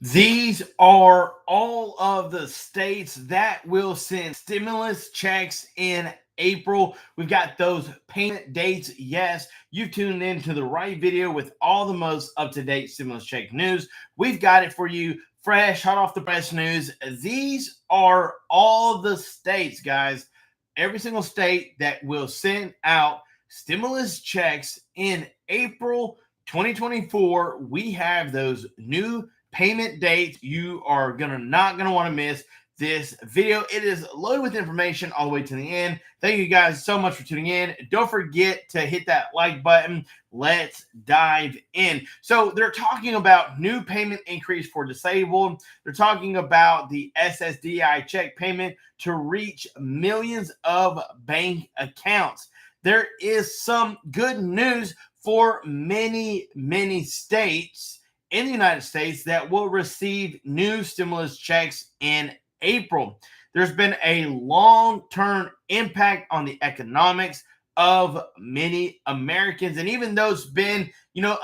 These are all of the states that will send stimulus checks in April. We've got those payment dates. Yes, you've tuned into the right video with all the most up to date stimulus check news. We've got it for you fresh, hot off the press news. These are all the states, guys. Every single state that will send out stimulus checks in April 2024. We have those new payment dates. You are not gonna want to miss this video. It is loaded with information all the way to the end. Thank you guys so much for tuning in. Don't forget to hit that like button. Let's dive in. So they're talking about new payment increase for disabled. They're talking about the SSDI check payment to reach millions of bank accounts. There is some good news for many states in the United States that will receive new stimulus checks in April. There's been a long-term impact on the economics of many Americans. And even though it's been,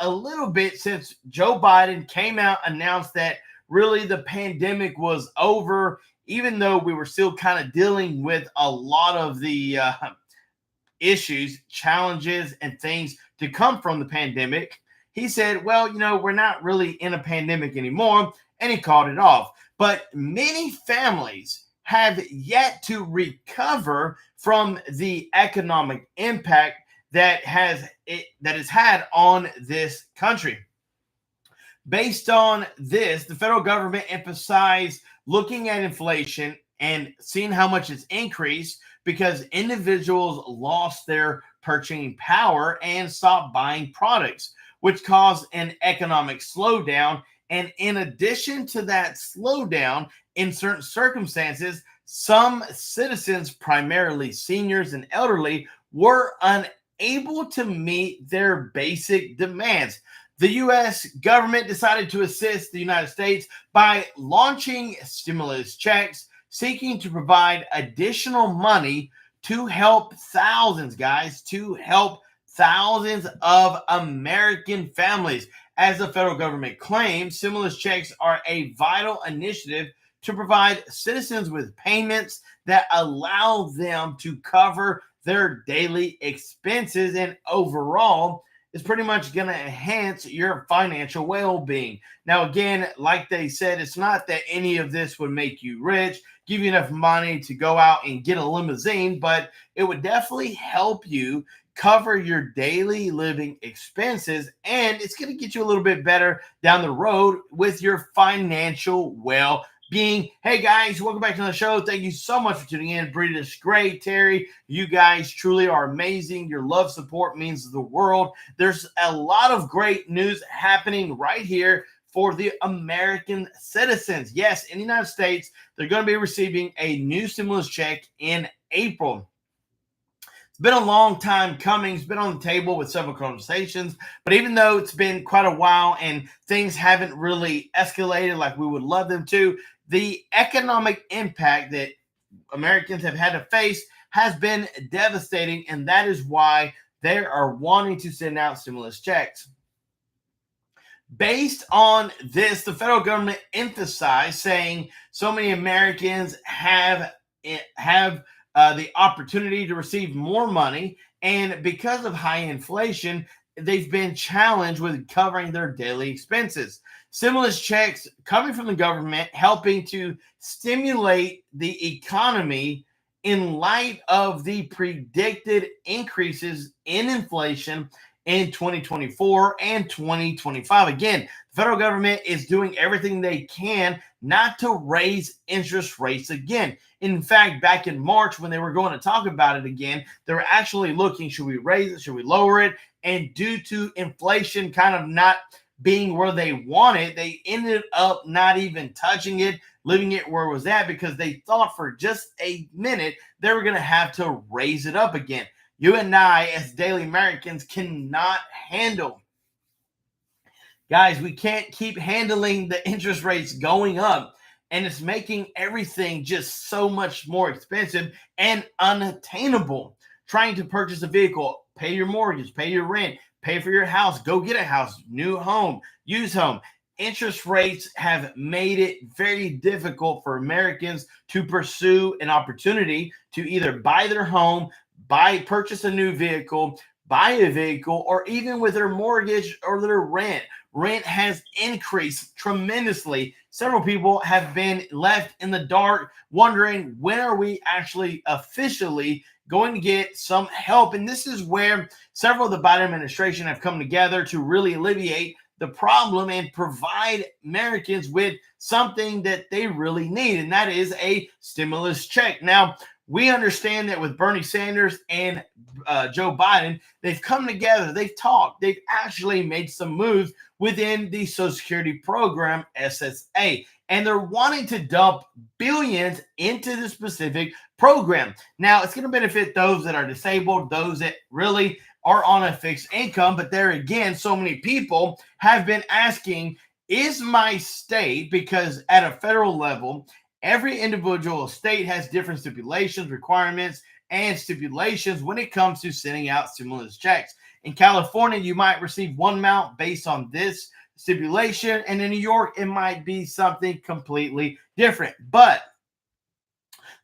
a little bit since Joe Biden came out, announced that really the pandemic was over, even though we were still kind of dealing with a lot of the issues, challenges, and things to come from the pandemic. He said, well, we're not really in a pandemic anymore, and he called it off. But many families have yet to recover from the economic impact that has had on this country. Based on this, the federal government emphasized looking at inflation and seeing how much it's increased because individuals lost their purchasing power and stopped buying products, which caused an economic slowdown. And in addition to that slowdown, in certain circumstances, some citizens, primarily seniors and elderly, were unable to meet their basic demands. The U.S. government decided to assist the United States by launching stimulus checks, seeking to provide additional money to help thousands, guys, to help thousands of American families. As the federal government claims, stimulus checks are a vital initiative to provide citizens with payments that allow them to cover their daily expenses, and overall is pretty much going to enhance your financial well-being. Now, again, like they said, it's not that any of this would make you rich, give you enough money to go out and get a limousine, but it would definitely help you cover your daily living expenses, and it's going to get you a little bit better down the road with your financial well-being. Hey guys, welcome back to the show. Thank you so much for tuning in. British Great, Terry, you guys truly are amazing. Your love support means the world. There's a lot of great news happening right here for the American citizens. Yes, in the United States, they're going to be receiving a new stimulus check in April. It's been a long time coming. It's been on the table with several conversations, but even though it's been quite a while and things haven't really escalated like we would love them to, the economic impact that Americans have had to face has been devastating, and that is why they are wanting to send out stimulus checks. Based on this, the federal government emphasized saying so many Americans have the opportunity to receive more money, and because of high inflation, they've been challenged with covering their daily expenses. Stimulus checks coming from the government helping to stimulate the economy in light of the predicted increases in inflation in 2024 and 2025. Again, the federal government is doing everything they can not to raise interest rates again. In fact, back in March, when they were going to talk about it again, they were actually looking, should we raise it? Should we lower it? And due to inflation kind of not being where they wanted, they ended up not even touching it, leaving it where it was at, because they thought for just a minute they were going to have to raise it up again. You and I, as daily Americans, cannot handle. Guys, we can't keep handling the interest rates going up, and it's making everything just so much more expensive and unattainable. Trying to purchase a vehicle, pay your mortgage, pay your rent, pay for your house, go get a house, new home, used home. interest rates have made it very difficult for Americans to pursue an opportunity to either buy their home, purchase a new vehicle, buy a vehicle, or even with their mortgage or their rent. Rent has increased tremendously. Several people have been left in the dark wondering, when are we actually officially going to get some help? And this is where several of the Biden administration have come together to really alleviate the problem and provide Americans with something that they really need, and that is a stimulus check. Now, we understand that with Bernie Sanders and Joe Biden, they've come together, they've talked, they've actually made some moves within the Social Security program, SSA, and they're wanting to dump billions into the specific program. Now, it's going to benefit those that are disabled, those that really are on a fixed income. But there again, so many people have been asking, is my state, because at a federal level, every individual state has different stipulations, requirements, and stipulations when it comes to sending out stimulus checks. In California, you might receive one amount based on this stipulation, and in New York, it might be something completely different. But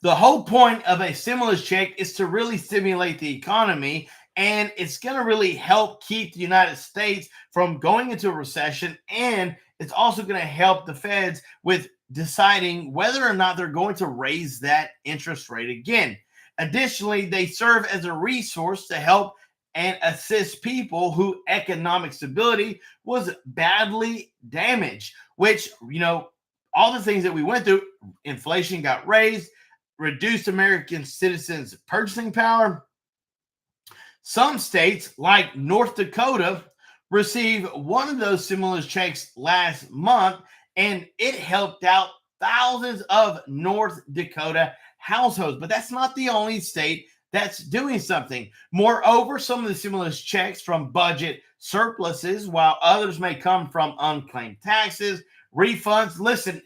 the whole point of a stimulus check is to really stimulate the economy, and it's going to really help keep the United States from going into a recession, and it's also going to help the feds with deciding whether or not they're going to raise that interest rate again. Additionally, they serve as a resource to help and assist people who economic stability was badly damaged, which, all the things that we went through, inflation got raised, reduced American citizens' purchasing power. Some states, like North Dakota, received one of those stimulus checks last month, and it helped out thousands of North Dakota households. But that's not the only state that's doing something. Moreover, some of the stimulus checks from budget surpluses, while others may come from unclaimed taxes, refunds. Listen,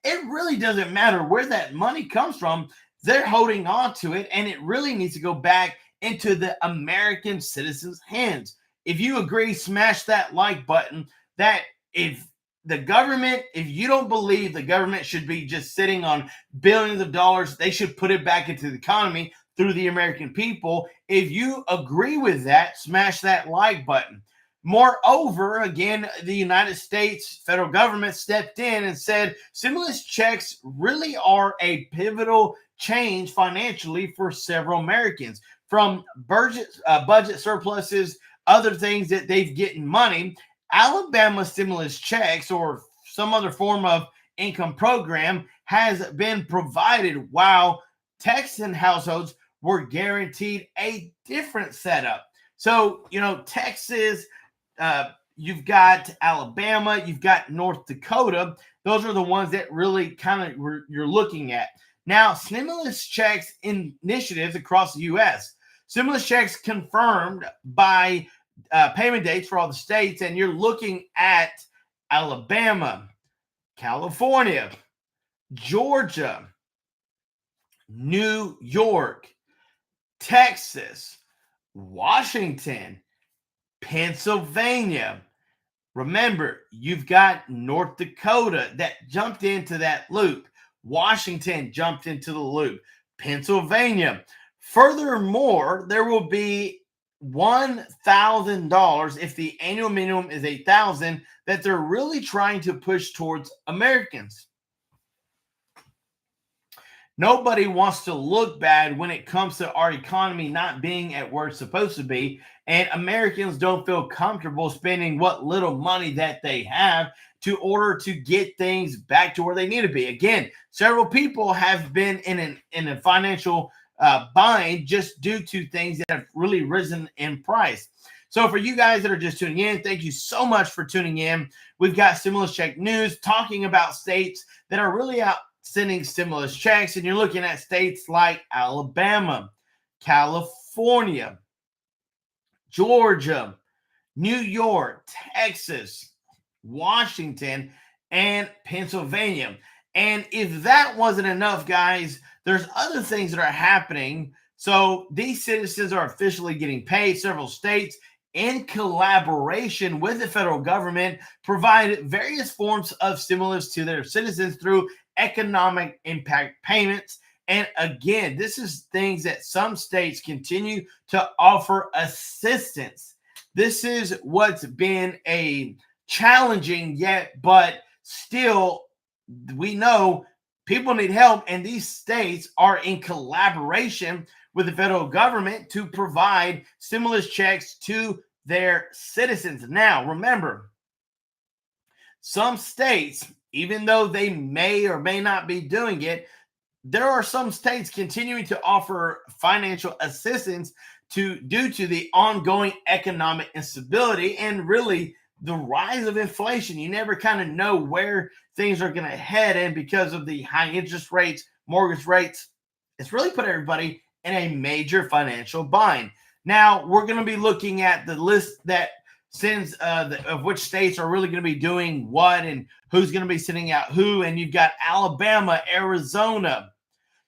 it really doesn't matter where that money comes from. They're holding on to it, and it really needs to go back into the American citizens' hands. If you agree, smash that like button. That if you don't believe the government should be just sitting on billions of dollars, they should put it back into the economy through the American people. If you agree with that, smash that like button. Moreover, again, the United States federal government stepped in and said stimulus checks really are a pivotal change financially for several Americans. From budget surpluses, other things that they've gotten money, Alabama stimulus checks or some other form of income program has been provided, while Texan households were guaranteed a different setup. So, Texas, you've got Alabama, you've got North Dakota. Those are the ones that really kind of you're looking at. Now, stimulus checks initiatives across the U.S. Stimulus checks confirmed by payment dates for all the states, and you're looking at Alabama, California, Georgia, New York, Texas, Washington, Pennsylvania. Remember, you've got North Dakota that jumped into that loop. Washington jumped into the loop. Pennsylvania. Furthermore, there will be $1,000 if the annual minimum is $8,000 that they're really trying to push towards Americans. Nobody wants to look bad when it comes to our economy not being at where it's supposed to be, and Americans don't feel comfortable spending what little money that they have to order to get things back to where they need to be. Again, several people have been in a financial bind just due to things that have really risen in price. So for you guys that are just tuning in, thank you so much for tuning in. We've got stimulus check news talking about states that are really out sending stimulus checks, and you're looking at states like Alabama, California, Georgia, New York, Texas, Washington, and Pennsylvania. And if that wasn't enough, guys, there's other things that are happening. So these citizens are officially getting paid. Several states in collaboration with the federal government, provide various forms of stimulus to their citizens through economic impact payments. And again, this is things that some states continue to offer assistance. This is what's been a challenging yet, but still, we know people need help, and these states are in collaboration with the federal government to provide stimulus checks to their citizens. Now, remember, some states, even though they may or may not be doing it, there are some states continuing to offer financial assistance due to the ongoing economic instability and really the rise of inflation. You never kind of know where things are going to head, and because of the high interest rates, mortgage rates, it's really put everybody in a major financial bind. Now, we're going to be looking at the list that sends of which states are really going to be doing what and who's going to be sending out who. And you've got Alabama, Arizona,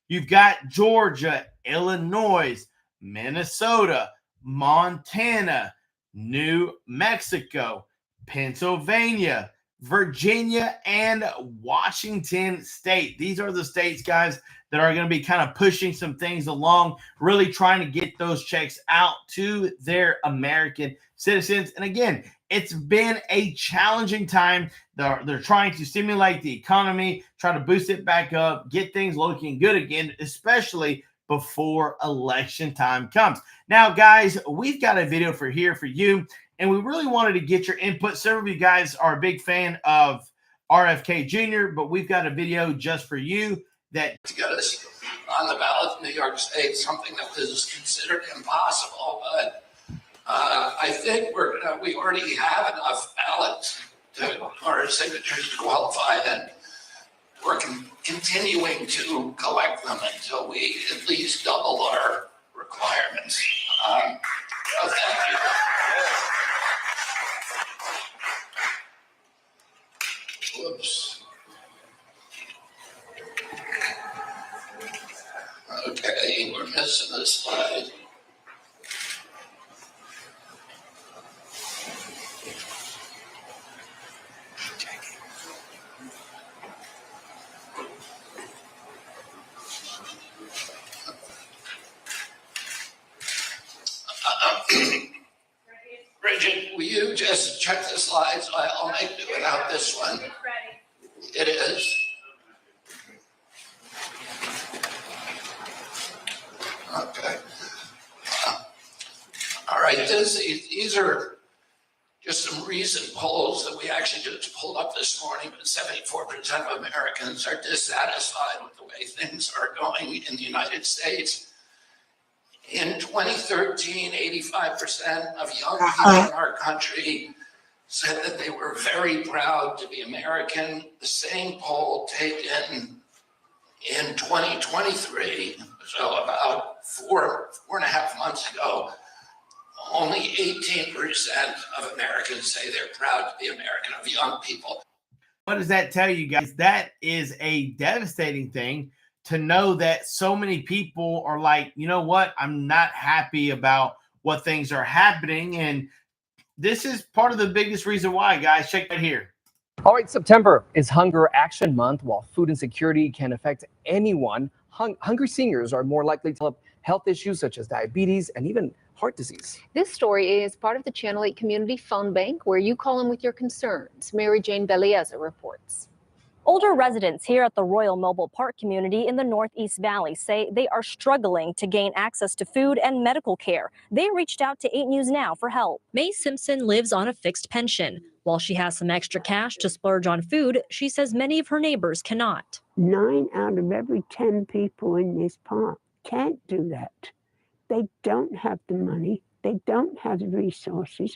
you've got Georgia, Illinois, Minnesota, Montana, New Mexico, Pennsylvania, Virginia, and Washington State. These are the states, guys, that are going to be kind of pushing some things along, really trying to get those checks out to their American citizens. And again, it's been a challenging time. They're trying to stimulate the economy, try to boost it back up, get things looking good again, especially before election time comes. Now, guys, we've got a video for you, and we really wanted to get your input. Several of you guys are a big fan of RFK Jr., but we've got a video just for you that to get us on the ballot in New York State, something that was considered impossible. But I think we already have enough ballots or signatures to qualify, and we're continuing to collect them until we at least double our requirements. So thank you. Whoops. Okay, we're missing a slide. Bridget, will you just check the slides? I'll make it without this one. It is. Okay. All right, these are just some recent polls that we actually just pulled up this morning, but 74% of Americans are dissatisfied with the way things are going in the United States. In 2013, 85% of young people in our country said that they were very proud to be American. The same poll taken in 2023, so about four and a half months ago, only 18% of Americans say they're proud to be American, of young people. What does that tell you, guys? That is a devastating thing to know that so many people are like, you know what? I'm not happy about what things are happening. And this is part of the biggest reason why, guys. Check that here. All right, September is Hunger Action Month. While food insecurity can affect anyone, hungry seniors are more likely to develop health issues such as diabetes and even heart disease. This story is part of the Channel 8 Community Phone Bank, where you call in with your concerns. Mary Jane Bellieza reports. Older residents here at the Royal Mobile Park community in the Northeast Valley say they are struggling to gain access to food and medical care. They reached out to 8 News Now for help. May Simpson lives on a fixed pension. While she has some extra cash to splurge on food, she says many of her neighbors cannot. 9 out of every 10 people in this park can't do that. They don't have the money, they don't have the resources,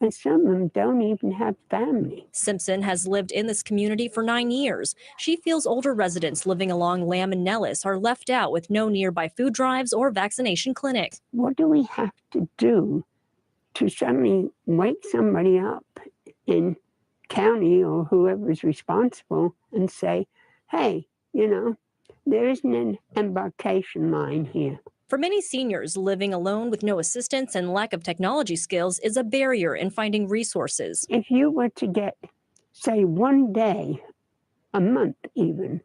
and some of them don't even have family. Simpson has lived in this community for 9 years. She feels older residents living along Lamb and Nellis are left out with no nearby food drives or vaccination clinics. What do we have to do to suddenly wake somebody up in county or whoever's responsible and say, hey, you know, there isn't an embarkation line here. For many seniors, living alone with no assistance and lack of technology skills is a barrier in finding resources. If you were to get, say, one day, a month even,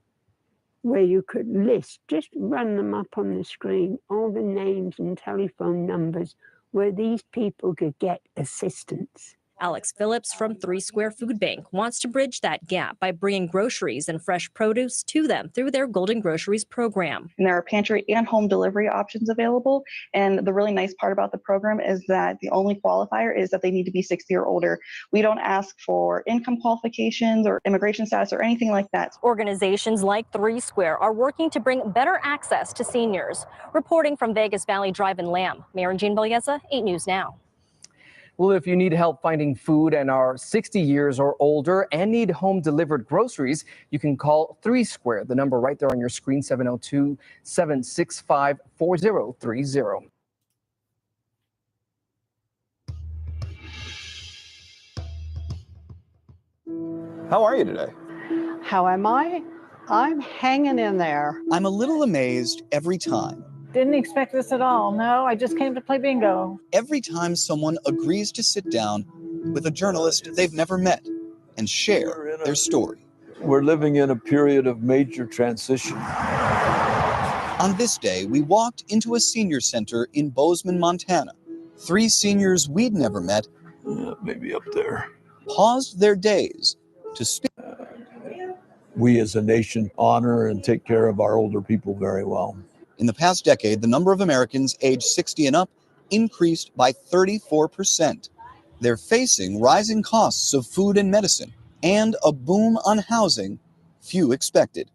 where you could list, just run them up on the screen, all the names and telephone numbers where these people could get assistance. Alex Phillips from 3 Square Food Bank wants to bridge that gap by bringing groceries and fresh produce to them through their Golden Groceries program. And there are pantry and home delivery options available. And the really nice part about the program is that the only qualifier is that they need to be 60 or older. We don't ask for income qualifications or immigration status or anything like that. Organizations like 3 Square are working to bring better access to seniors. Reporting from Vegas Valley Drive and Lamb, Mary Jane Valdez, 8 News Now. Well, if you need help finding food and are 60 years or older and need home delivered groceries, you can call 3 Square. The number right there on your screen, 702-765-4030. How are you today? How am I? I'm hanging in there. I'm a little amazed every time. Didn't expect this at all. No, I just came to play bingo. Every time someone agrees to sit down with a journalist they've never met and share their story. We're living in a period of major transition. On this day, we walked into a senior center in Bozeman, Montana. 3 seniors we'd never met, Maybe up there. paused their days to speak. We as a nation honor and take care of our older people very well. In the past decade, the number of Americans aged 60 and up increased by 34%. They're facing rising costs of food and medicine and a boom on housing few expected.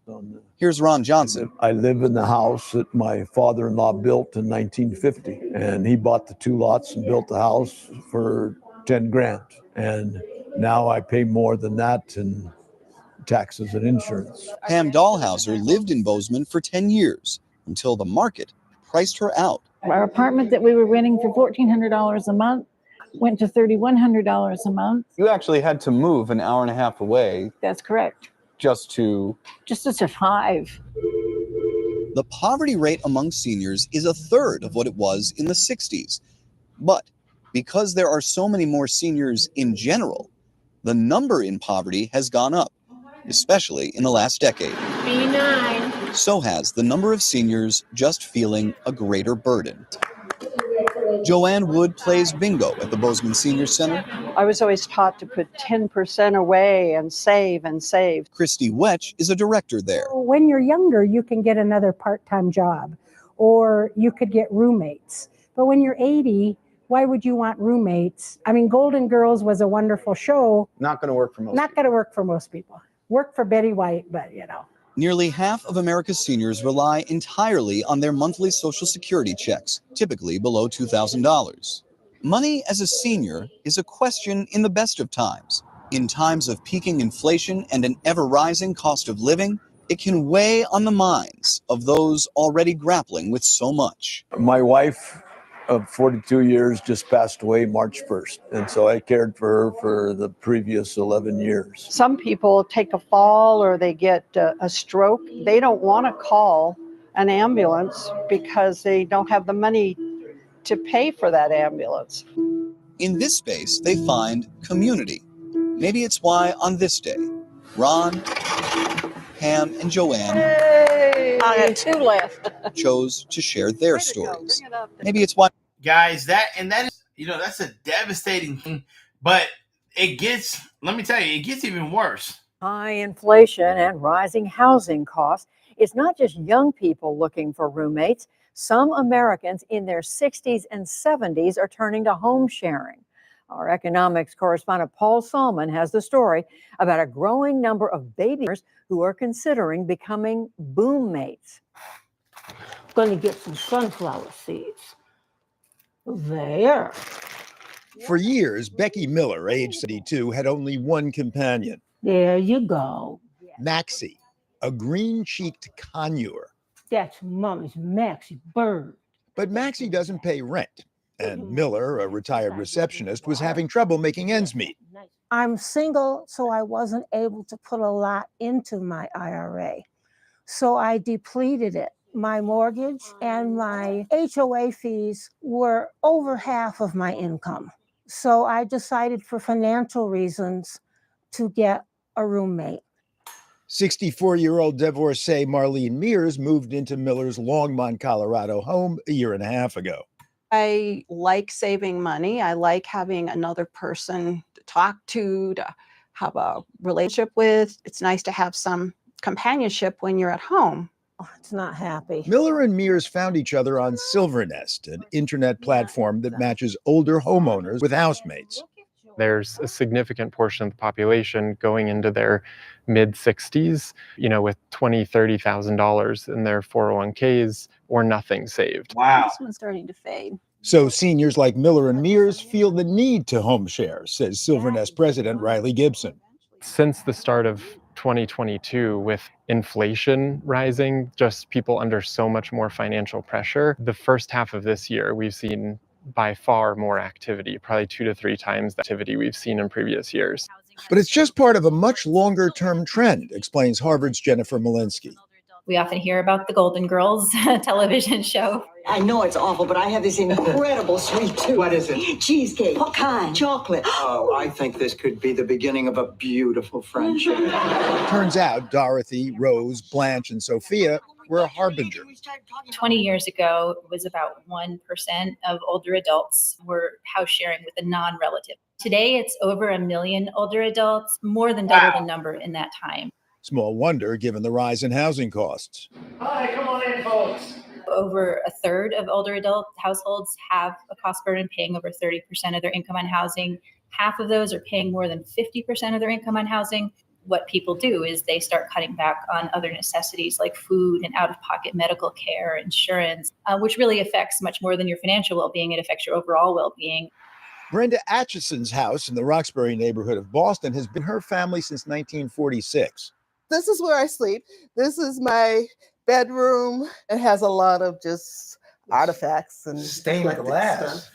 Here's Ron Johnson. I live in the house that my father-in-law built in 1950, and he bought the 2 lots and built the house for 10 grand. And now I pay more than that in taxes and insurance. Pam Dahlhauser lived in Bozeman for 10 years until the market priced her out. Our apartment that we were renting for $1,400 a month went to $3,100 a month. You actually had to move an hour and a half away That's correct. just to survive. The poverty rate among seniors is a third of what it was in the 60s. But because there are so many more seniors in general, the number in poverty has gone up, especially in the last decade. B9. So has the number of seniors just feeling a greater burden. Joanne Wood plays bingo at the Bozeman Senior Center. I was always taught to put 10% away and save and save. Christy Wetch is a director there. When you're younger, you can get another part-time job or you could get roommates. But when you're 80, why would you want roommates? I mean, Golden Girls was a wonderful show. not going to work for most Not going to work for most people. Work for Betty White, but you know. Nearly half of America's seniors rely entirely on their monthly Social Security checks, typically below $2,000. Money as a senior is a question in the best of times. In times of peaking inflation and an ever-rising cost of living, it can weigh on the minds of those already grappling with so much. My wife of 42 years just passed away March 1st, and so I cared for her for the previous 11 years. Some people take a fall or they get a stroke. They don't want to call an ambulance because they don't have the money to pay for that ambulance. In this space, they find community. Maybe it's why on this day, Ron, Pam, and Joanne I had 2 left. chose to share their stories. Maybe it's why Guys, that is, that's a devastating thing, but it gets, let me tell you, it gets even worse. High inflation and rising housing costs. It's not just young people looking for roommates. Some Americans in their 60s and 70s are turning to home sharing. Our economics correspondent Paul Salmon has the story about a growing number of baby boomers who are considering becoming boom mates. I'm going to get some sunflower seeds. There. For years, Becky Miller, age 72, had only one companion. There you go. Maxie, a green-cheeked conure. That's Mommy's Maxie Bird. But Maxie doesn't pay rent, and Miller, a retired receptionist, was having trouble making ends meet. I'm single, so I wasn't able to put a lot into my IRA. So I depleted it. My mortgage and my HOA fees were over half of my income. So I decided for financial reasons to get a roommate. 64-year-old divorcee Marlene Mears moved into Miller's Longmont, Colorado home a year and a half ago. I like saving money. I like having another person to talk to have a relationship with. It's nice to have some companionship when you're at home. It's not happy. Miller and Mears found each other on Silvernest, an internet platform that matches older homeowners with housemates. There's a significant portion of the population going into their mid-60s, with $20,000, $30,000 in their 401ks or nothing saved. Wow. This one's starting to fade. So seniors like Miller and Mears feel the need to home share, says Silvernest president Riley Gibson. Since the start of 2022, with inflation rising, just people under so much more financial pressure, the first half of this year, we've seen by far more activity, probably 2 to 3 times the activity we've seen in previous years. But it's just part of a much longer-term trend, explains Harvard's Jennifer Malinsky. We often hear about the Golden Girls television show. I know it's awful, but I have this incredible sweet tooth. What is it? Cheesecake. What kind? Chocolate. Oh, I think this could be the beginning of a beautiful friendship. Turns out Dorothy, Rose, Blanche, and Sophia were a harbinger. 20 years ago, it was about 1% of older adults were house sharing with a non-relative. Today, it's over 1 million older adults, more than double the number in that time. Small wonder, given the rise in housing costs. Hi, come on in, folks. Over a third of older adult households have a cost burden paying over 30% of their income on housing. Half of those are paying more than 50% of their income on housing. What people do is they start cutting back on other necessities like food and out-of-pocket medical care, insurance, which really affects much more than your financial well-being. It affects your overall well-being. Brenda Atchison's house in the Roxbury neighborhood of Boston has been her family since 1946. This is where I sleep. This is my bedroom. It has a lot of just artifacts and stained glass.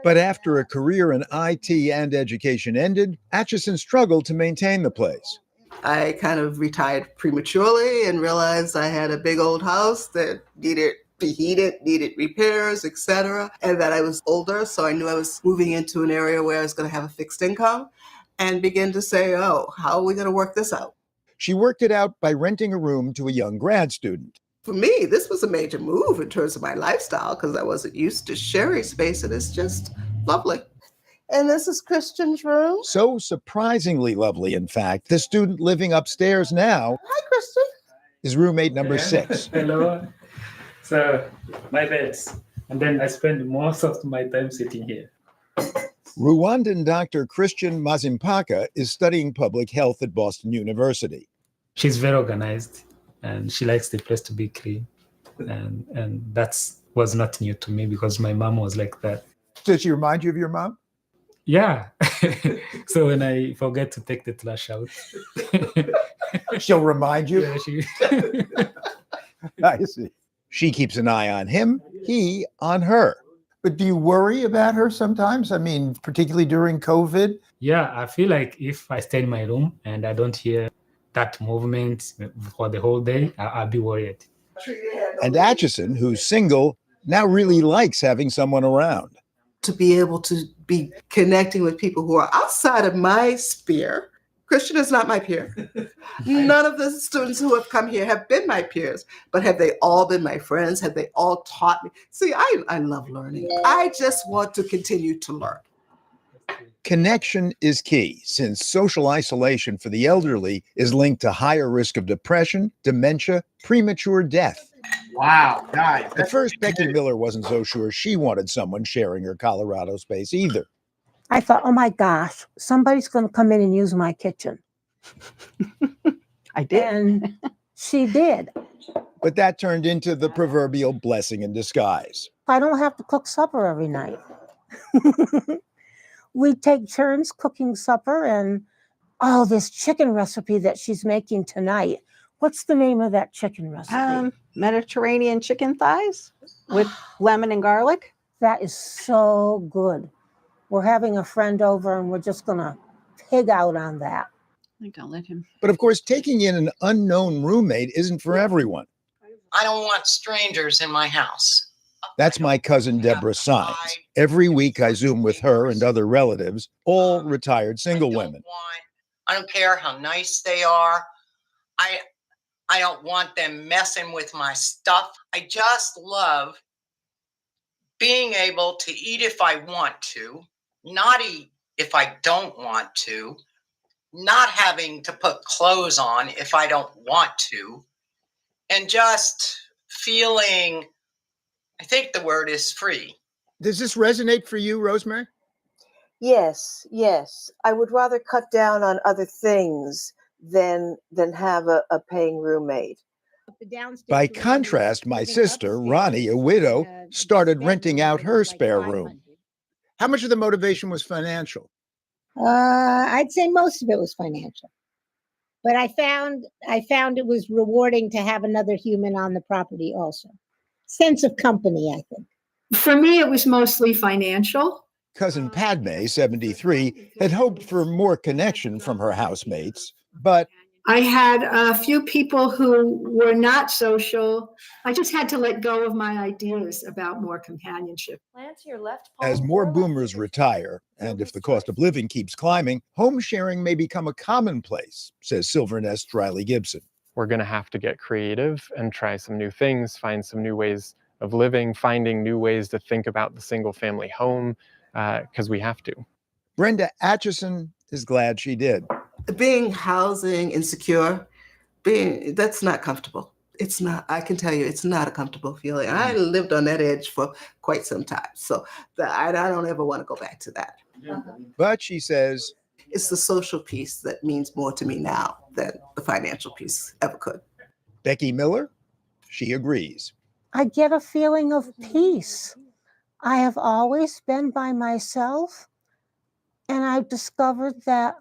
But after a career in IT and education ended, Atchison struggled to maintain the place. I kind of retired prematurely and realized I had a big old house that needed to be heated, needed repairs, etc. And that I was older, so I knew I was moving into an area where I was going to have a fixed income and begin to say, oh, how are we going to work this out? She worked it out by renting a room to a young grad student. For me, this was a major move in terms of my lifestyle because I wasn't used to sharing space, and it's just lovely. And this is Christian's room. So surprisingly lovely, in fact, the student living upstairs now. Hi, Christian. Is roommate number 6. Hello. So, my beds. And then I spend most of my time sitting here. Rwandan Dr. Christian Mazimpaka is studying public health at Boston University. She's very organized and she likes the place to be clean. And that was not new to me because my mom was like that. Does she remind you of your mom? Yeah. So when I forget to take the trash out, she'll remind you? Yeah, I see. She keeps an eye on him, he on her. But do you worry about her sometimes? I mean, particularly during COVID? Yeah, I feel like if I stay in my room and I don't hear that movement for the whole day, I'll be worried. And Atchison, who's single, now really likes having someone around. To be able to be connecting with people who are outside of my sphere. Christian is not my peer. None of the students who have come here have been my peers, but have they all been my friends? Have they all taught me? See, I love learning. I just want to continue to learn. Connection is key, since social isolation for the elderly is linked to higher risk of depression, dementia, premature death. Wow, guys. At first, Becky Miller wasn't so sure she wanted someone sharing her Colorado space either. I thought, oh my gosh, somebody's going to come in and use my kitchen. I did. And she did. But that turned into the proverbial blessing in disguise. I don't have to cook supper every night. We take turns cooking supper, and this chicken recipe that she's making tonight. What's the name of that chicken recipe? Mediterranean chicken thighs with lemon and garlic. That is so good. We're having a friend over and we're just going to pig out on that. I think I'll let him. But of course, taking in an unknown roommate isn't for everyone. I don't want strangers in my house. That's my cousin Deborah Sines. Every week I Zoom with her and other relatives, all retired single women. I don't care how nice they are. I don't want them messing with my stuff. I just love being able to eat if I want to, not eat if I don't want to, not having to put clothes on if I don't want to, and just feeling, I think the word is free. Does this resonate for you, Rosemary? Yes, yes. I would rather cut down on other things than have a paying roommate. By contrast, my sister, Ronnie, a widow, started renting out her spare room. How much of the motivation was financial? I'd say most of it was financial. But I found it was rewarding to have another human on the property also. Sense of company, I think. For me, it was mostly financial. Cousin Padme, 73, had hoped for more connection from her housemates, but I had a few people who were not social. I just had to let go of my ideas about more companionship. as more boomers retire, and if the cost of living keeps climbing, home sharing may become a commonplace, says Silvernest Riley Gibson. We're going to have to get creative and try some new things, find some new ways of living, finding new ways to think about the single family home, because we have to. Brenda Atchison is glad she did. Being housing insecure, that's not comfortable. It's not, I can tell you, it's not a comfortable feeling. I lived on that edge for quite some time. So I don't ever want to go back to that. But she says, it's the social piece that means more to me now than the financial piece ever could. Becky Miller, she agrees. I get a feeling of peace. I have always been by myself, and I've discovered that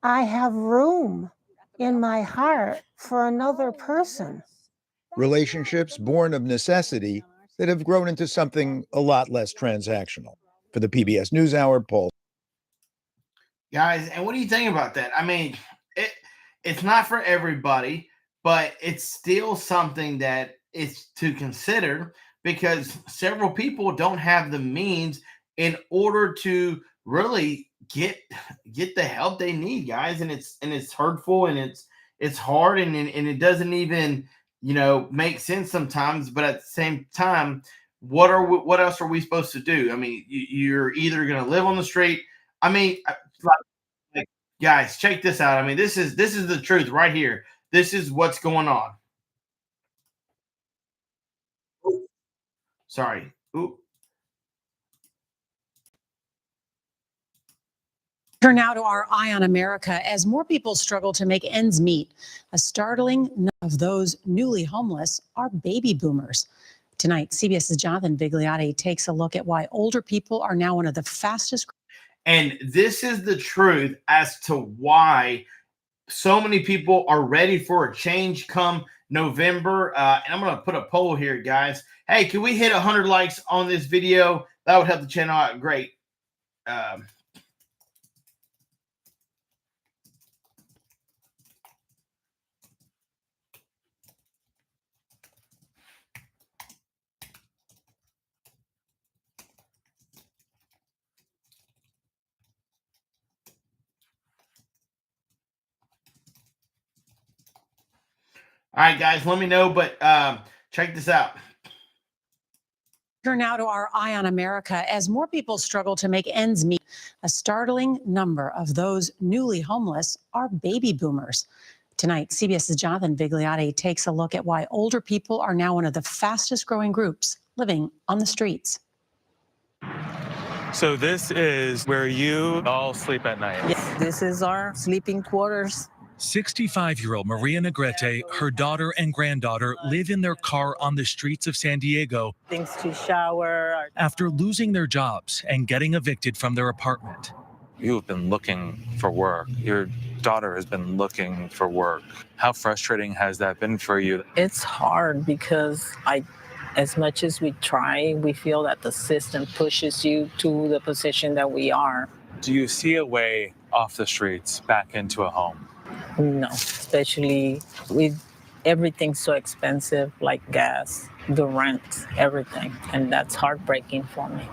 I have room in my heart for another person. Relationships born of necessity that have grown into something a lot less transactional. For the PBS NewsHour, Paul. Guys, and what do you think about that? I mean, it's not for everybody, but it's still something that is to consider because several people don't have the means in order to really get the help they need, guys. And it's hurtful and it's hard and it doesn't even, make sense sometimes. But at the same time, what else are we supposed to do? I mean, you're either going to live on the street. I mean, like, guys, check this out. I mean, this is the truth right here. This is what's going on. Ooh. Sorry. Ooh. Turn now to our Eye on America as more people struggle to make ends meet. A startling number of those newly homeless are baby boomers. Tonight, CBS's Jonathan Vigliotti takes a look at why older people are now one of the fastest. And this is the truth as to why so many people are ready for a change come November. And I'm going to put a poll here, guys. Hey, can we hit 100 likes on this video? That would help the channel out great. All right, guys, let me know, but check this out. Turn now to our Eye on America as more people struggle to make ends meet. A startling number of those newly homeless are baby boomers. Tonight, CBS's Jonathan Vigliotti takes a look at why older people are now one of the fastest growing groups living on the streets. So this is where you all sleep at night? Yes, this is our sleeping quarters. 65-year-old Maria Negrete, her daughter and granddaughter live in their car on the streets of San Diego. Things to shower. After losing their jobs and getting evicted from their apartment. You've been looking for work. Your daughter has been looking for work. How frustrating has that been for you? It's hard because as much as we try, we feel that the system pushes you to the position that we are. Do you see a way off the streets back into a home? No, especially with everything's so expensive, like gas, the rent, everything. And that's heartbreaking for me.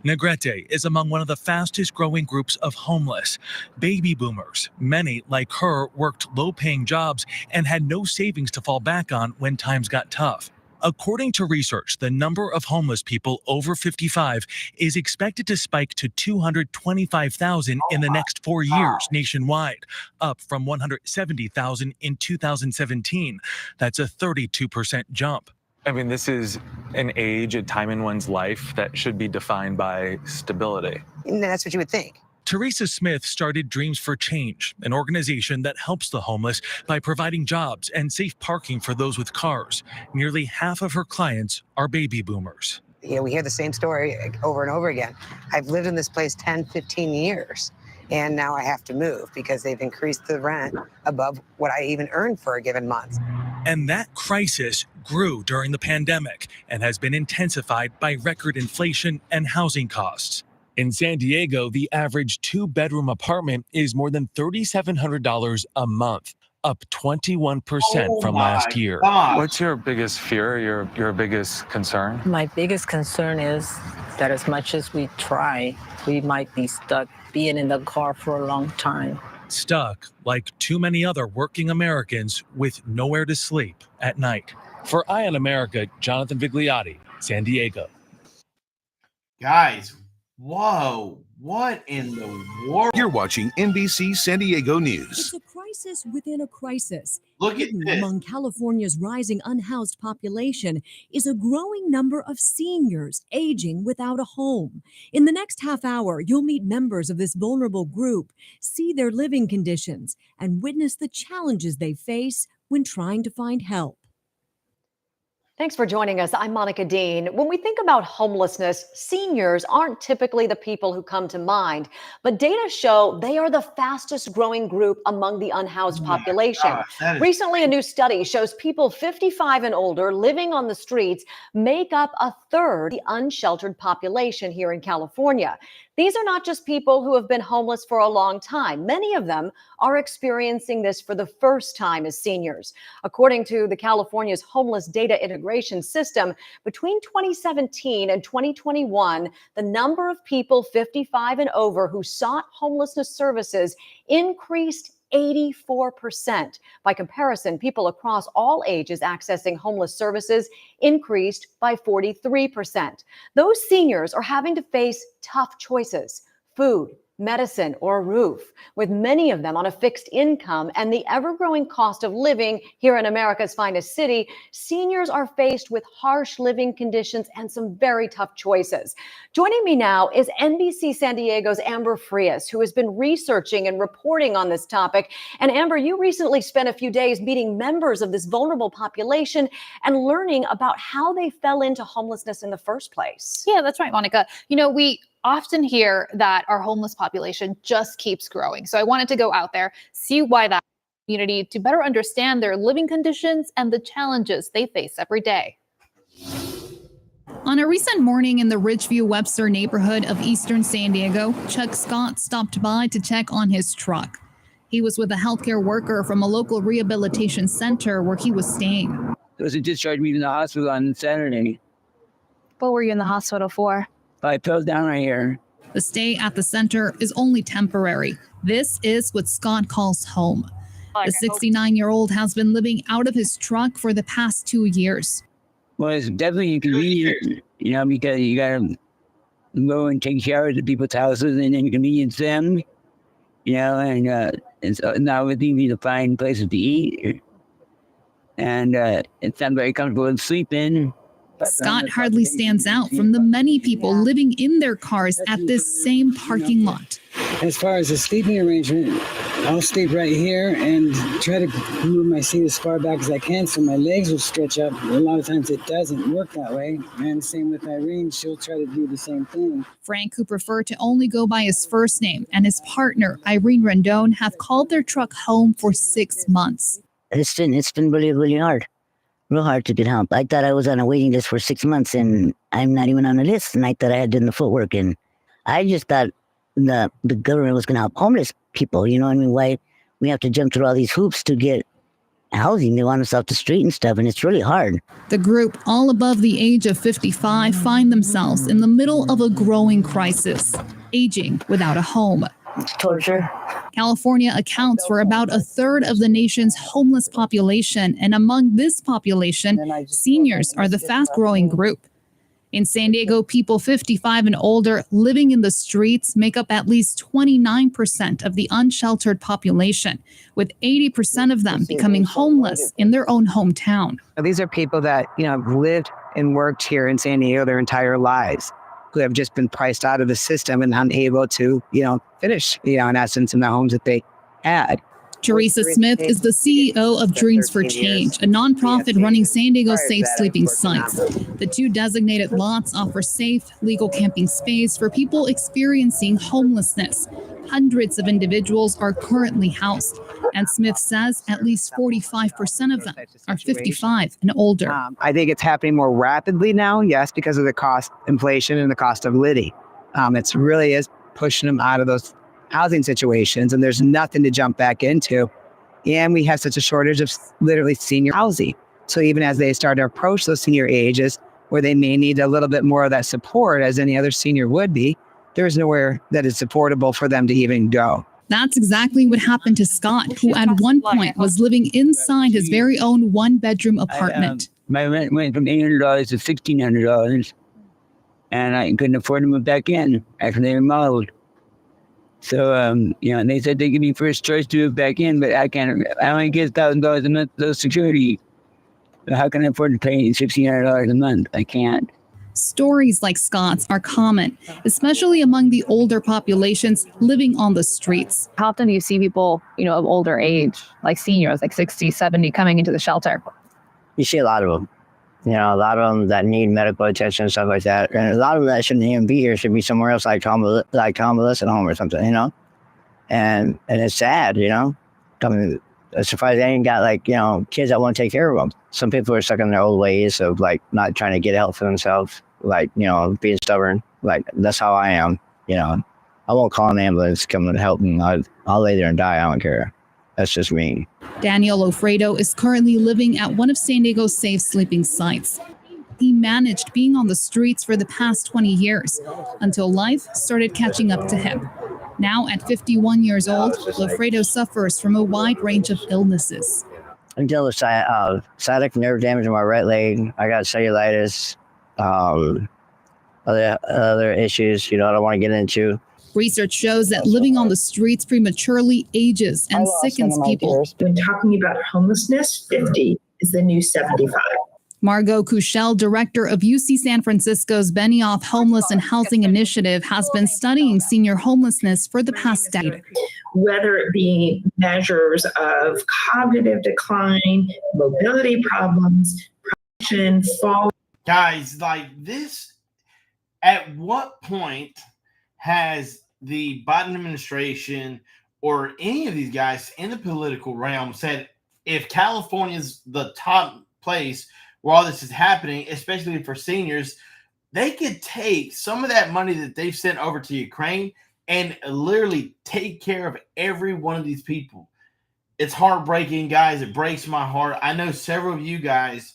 Negrete is among one of the fastest growing groups of homeless. Baby boomers. Many, like her, worked low-paying jobs and had no savings to fall back on when times got tough. According to research, the number of homeless people over 55 is expected to spike to 225,000 in the next 4 years nationwide, up from 170,000 in 2017. That's a 32% jump. I mean, this is an age, a time in one's life that should be defined by stability. And that's what you would think. Teresa Smith started Dreams for Change, an organization that helps the homeless by providing jobs and safe parking for those with cars. Nearly half of her clients are baby boomers. You know, we hear the same story over and over again. I've lived in this place 10, 15 years, and now I have to move because they've increased the rent above what I even earned for a given month. And that crisis grew during the pandemic and has been intensified by record inflation and housing costs. In San Diego, the average 2-bedroom apartment is more than $3,700 a month, up 21% from last year. What's your biggest fear, your biggest concern? My biggest concern is that as much as we try, we might be stuck being in the car for a long time. Stuck like too many other working Americans with nowhere to sleep at night. For Eye on America, Jonathan Vigliotti, San Diego. Guys, whoa, what in the world? You're watching NBC San Diego News. It's a crisis within a crisis. Look at this. Among California's rising unhoused population is a growing number of seniors aging without a home. In the next half hour, you'll meet members of this vulnerable group, see their living conditions, and witness the challenges they face when trying to find help. Thanks for joining us. I'm Monica Dean. When we think about homelessness, seniors aren't typically the people who come to mind, but data show they are the fastest growing group among the unhoused population. Recently, a new study shows people 55 and older living on the streets make up a third of the unsheltered population here in California. These are not just people who have been homeless for a long time. Many of them are experiencing this for the first time as seniors. According to the California's Homeless Data Integration System, between 2017 and 2021, the number of people 55 and over who sought homelessness services increased 84%. By comparison, people across all ages accessing homeless services increased by 43%. Those seniors are having to face tough choices: food, medicine, or a roof, with many of them on a fixed income and the ever-growing cost of living here in America's finest city. Seniors are faced with harsh living conditions and some very tough choices. Joining me now is NBC San Diego's Amber Frias, who has been researching and reporting on this topic. And Amber, you recently spent a few days meeting members of this vulnerable population and learning about how they fell into homelessness in the first place. Yeah, that's right, Monica. You know, we often hear that our homeless population just keeps growing. So I wanted to go out there, see why that community, to better understand their living conditions and the challenges they face every day. On a recent morning in the Ridgeview Webster neighborhood of eastern San Diego, Chuck Scott stopped by to check on his truck. He was with a healthcare worker from a local rehabilitation center where he was staying. There was a discharge me from the hospital on Saturday. What were you in the hospital for? I fell down right here. The stay at the center is only temporary. This is what Scott calls home. The 69-year-old has been living out of his truck for the past 2 years. Well, it's definitely inconvenient, you know, because you got to go and take showers at people's houses and inconvenience them, you know, and it's not really easy to find places to eat. And it's not very comfortable to sleep in. Scott hardly stands out from the many people living in their cars at this same parking lot. As far as the sleeping arrangement, I'll sleep right here and try to move my seat as far back as I can so my legs will stretch up. A lot of times it doesn't work that way. And same with Irene, she'll try to do the same thing. Frank, who preferred to only go by his first name, and his partner, Irene Rendon, have called their truck home for 6 months. It's been really, really hard. Real hard to get help. I thought I was on a waiting list for 6 months and I'm not even on the list. And I thought I had done the footwork. And I just thought the government was going to help homeless people. You know what I mean? Why we have to jump through all these hoops to get housing. They want us off the street and stuff, and it's really hard. The group, all above the age of 55, find themselves in the middle of a growing crisis, aging without a home. It's torture. California accounts for about a third of the nation's homeless population, and among this population, seniors are the fast-growing group. In San Diego, people 55 and older living in the streets make up at least 29% of the unsheltered population, with 80% of them becoming homeless in their own hometown. These are people that, have lived and worked here in San Diego their entire lives, who have just been priced out of the system and unable to, finish, in essence, in the homes that they had. Teresa Smith is the CEO of Dreams for Change, a nonprofit running San Diego's safe sleeping sites. The 2 designated lots offer safe, legal camping space for people experiencing homelessness. Hundreds of individuals are currently housed, and Smith says at least 45% of them are 55 and older. I think it's happening more rapidly now, yes, because of the cost inflation and the cost of living. It really is pushing them out of those housing situations, and there's nothing to jump back into. And we have such a shortage of literally senior housing. So even as they start to approach those senior ages where they may need a little bit more of that support as any other senior would be, there's nowhere that is supportable for them to even go. That's exactly what happened to Scott, who at one point was living inside his very own 1-bedroom apartment. My rent went from $800 to $1,600, and I couldn't afford to move back in after they remodeled. So, and they said they give me first choice to move back in, but I only get $1,000 a month Social Security. So how can I afford to pay $1,600 a month? I can't. Stories like Scott's are common, especially among the older populations living on the streets. How often do you see people, of older age, like seniors, like 60, 70, coming into the shelter? You see a lot of them. A lot of them that need medical attention and stuff like that. And a lot of them that shouldn't even be here should be somewhere else, like convalescent home or something, And it's sad, I'm surprised they ain't got, kids that want to take care of them. Some people are stuck in their old ways of, not trying to get help for themselves, being stubborn. That's how I am, I won't call an ambulance, come and help me. I'll lay there and die. I don't care. That's just me. Daniel Ofredo is currently living at one of San Diego's safe sleeping sites. He managed being on the streets for the past 20 years until life started catching up to him. Now, at 51 years old, Lofredo suffers from a wide range of illnesses. I'm dealing with sciatic nerve damage in my right leg. I got cellulitis, other issues, I don't want to get into. Research shows that living on the streets prematurely ages and sickens people. When talking about homelessness, 50 is the new 75. Margot Kuchel, director of UC San Francisco's Benioff Homeless and Housing Initiative, has been studying senior homelessness for the past decade. Whether it be measures of cognitive decline, mobility problems, depression, fall. Guys, this, at what point has the Biden administration or any of these guys in the political realm said, if California's the top place where all this is happening, especially for seniors, they could take some of that money that they've sent over to Ukraine and literally take care of every one of these people? It's heartbreaking, guys. It breaks my heart. I know several of you guys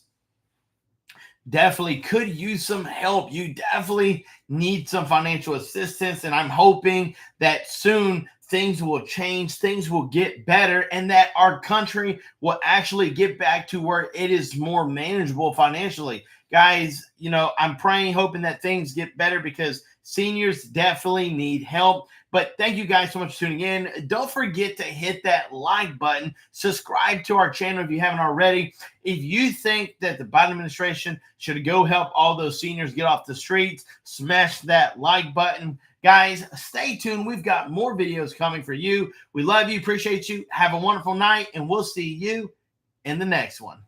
definitely could use some help. You definitely need some financial assistance, and I'm hoping that soon things will change, things will get better, and that our country will actually get back to where it is more manageable financially. Guys, I'm praying, hoping that things get better because seniors definitely need help. But thank you guys so much for tuning in. Don't forget to hit that like button. Subscribe to our channel if you haven't already. If you think that the Biden administration should go help all those seniors get off the streets, smash that like button. Guys, stay tuned. We've got more videos coming for you. We love you. Appreciate you. Have a wonderful night, and we'll see you in the next one.